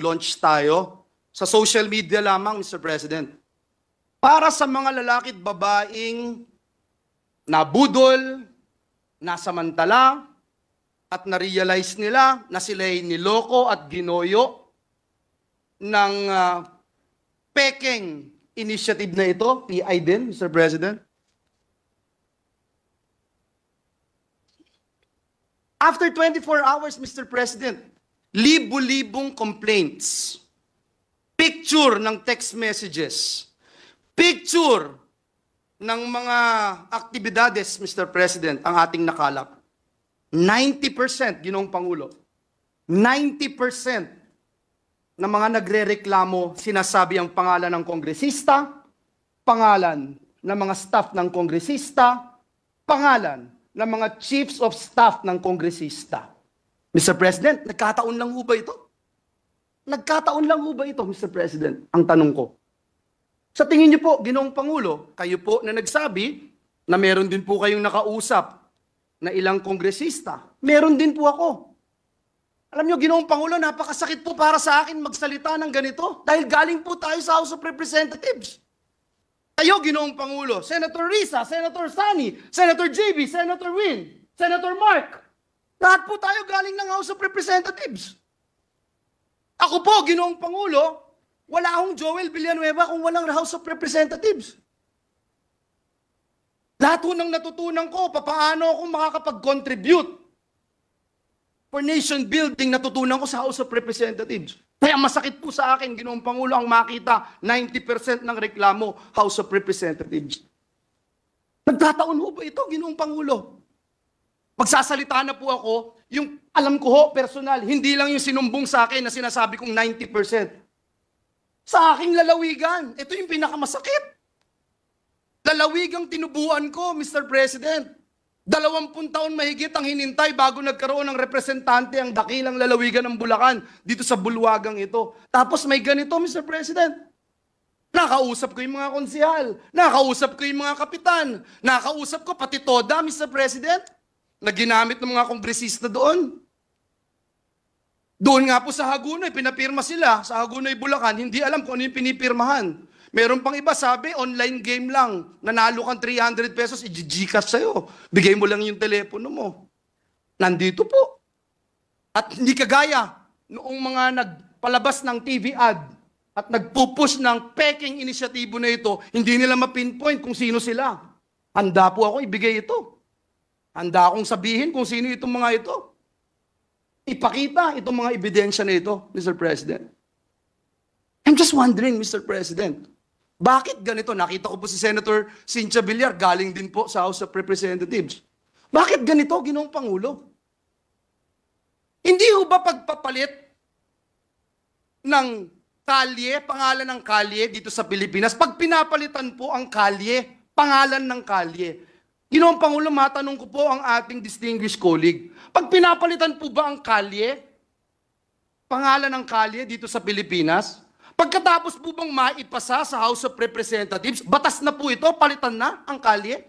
mag-launch tayo sa social media lamang, Mr. President. Para sa mga lalaki at babaeng nabudol, nasamantala, at na-realize nila na sila'y niloko at ginoyo ng pekeng initiative na ito, PI din, Mr. President. After 24 hours, Mr. President, libo-libong complaints, picture ng text messages, picture ng mga aktibidades, Mr. President, ang ating nakalap. 90%, Ginoong Pangulo, 90% ng mga nagrereklamo, sinasabi ang pangalan ng kongresista, pangalan ng mga staff ng kongresista, pangalan ng mga chiefs of staff ng kongresista. Mr. President, nagkataon lang ho ba ito? Nagkataon lang ho ba ito, Mr. President? Ang tanong ko. Sa tingin niyo po, Ginoong Pangulo, kayo po na nagsabi na meron din po kayong nakausap na ilang kongresista. Meron din po ako. Alam niyo, Ginoong Pangulo, napakasakit po para sa akin magsalita ng ganito dahil galing po tayo sa House of Representatives. Kayo, Ginoong Pangulo, Senator Risa, Senator Sani, Senator JB, Senator Win, Senator Mark, lahat po tayo galing ng House of Representatives. Ako po, Ginoong Pangulo, wala akong Joel Villanueva kung walang House of Representatives. Lahat po ng natutunan ko, paano ako makakapag-contribute for nation building, natutunan ko sa House of Representatives. Kaya masakit po sa akin, Ginoong Pangulo, ang makita 90% ng reklamo, House of Representatives. Nagkataon ho ba ito, Ginoong Pangulo? Magsasalita na po ako, yung alam ko ho, personal, hindi lang yung sinumbong sa akin na sinasabi kong 90%. Sa aking lalawigan, ito yung pinakamasakit. Lalawigang tinubuan ko, Mr. President. 20 taon mahigit ang hinintay bago nagkaroon ng representante ang dakilang lalawigan ng Bulacan dito sa bulwagang ito. Tapos may ganito, Mr. President. Nakausap ko yung mga konsihal, nakausap ko yung mga kapitan, nakausap ko pati toda, Mr. President, na ginamit ng mga kongresista doon. Doon nga po sa Hagunoy, pinapirma sila. Sa Hagunoy, Bulacan, hindi alam kung ano yung pinipirmahan. Meron pang iba, sabi, online game lang. Nanalo kang 300 pesos, i-Gcash sa'yo. Bigay mo lang yung telepono mo. Nandito po. At hindi kagaya noong mga nagpalabas ng TV ad at nagpupush ng peking inisyatibo na ito, hindi nila mapinpoint kung sino sila. Handa po ako ibigay ito. Handa akong sabihin kung sino itong mga ito. Ipakita itong mga ebidensya na ito, Mr. President. I'm just wondering, Mr. President, bakit ganito? Nakita ko po si Senator Cynthia Villar, galing din po sa House of Representatives. Bakit ganito, Ginoong Pangulo? Hindi ho ba pagpapalit ng kalye, pangalan ng kalye dito sa Pilipinas, pag pinapalitan po ang kalye, pangalan ng kalye, Ginoong Pangulo, matanong ko po ang ating distinguished colleague, pag pinapalitan po ba ang kalye, pangalan ng kalye dito sa Pilipinas, pagkatapos po bang maipasa sa House of Representatives, batas na po ito, palitan na ang kalye?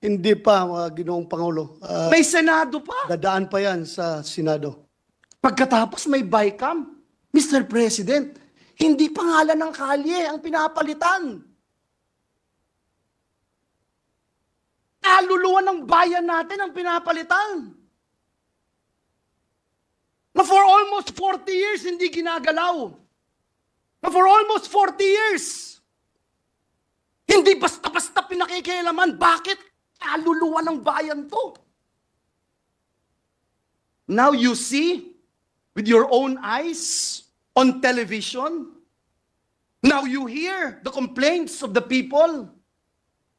Hindi pa, Ginoong Pangulo. May Senado pa. Dadaan pa yan sa Senado. Pagkatapos may BICAM. Mr. President, hindi pangalan ng kalye ang pinapalitan. Kaluluwa ng bayan natin ang pinapalitan. Na for almost 40 years hindi ginagalaw. Na for almost 40 years, hindi basta-basta pinakikialaman. Bakit? Kaluluwa ng bayan to. Now you see, with your own eyes, on television, now you hear the complaints of the people.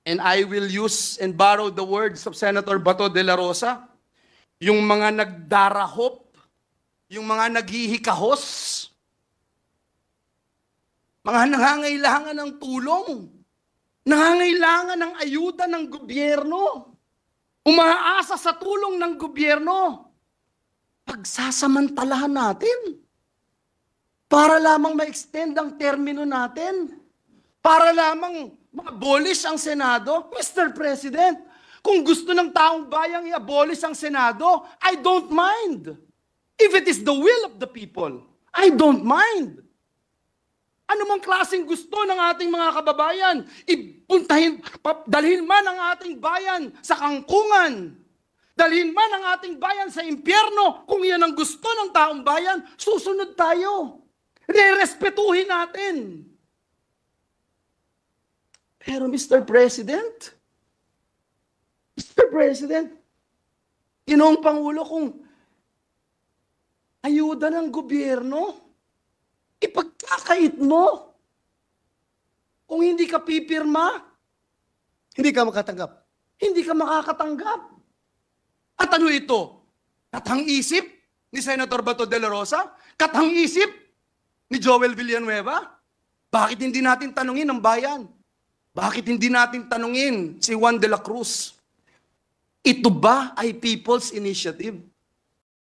And I will use and borrow the words of Senator Bato de la Rosa, yung mga nagdarahop, yung mga naghihikahos, mga nangangailangan ng tulong, nangangailangan ng ayuda ng gobyerno, umaasa sa tulong ng gobyerno, pagsasamantalahan natin para lamang ma-extend ang termino natin, para lamang ma-abolish ang Senado. Mr. President, kung gusto ng taong bayang i-abolish ang Senado, I don't mind. If it is the will of the people, I don't mind. Ano mang klaseng gusto ng ating mga kababayan, dalhin man ang ating bayan sa kangkungan, dalhin man ang ating bayan sa impyerno, kung yan ang gusto ng taong bayan, susunod tayo. Rerespetuhin natin. Pero Mr. President, Ginoong Pangulo, kung ayuda ng gobyerno, ipagkakait mo. Kung hindi ka pipirma, Hindi ka makatanggap. hindi ka makakatanggap. At ano ito? Katang-isip ni Senator Bato de la Rosa? Katang-isip ni Joel Villanueva? Bakit hindi natin tanungin ang bayan? Bakit hindi natin tanungin si Juan de la Cruz? Ito ba ay People's Initiative?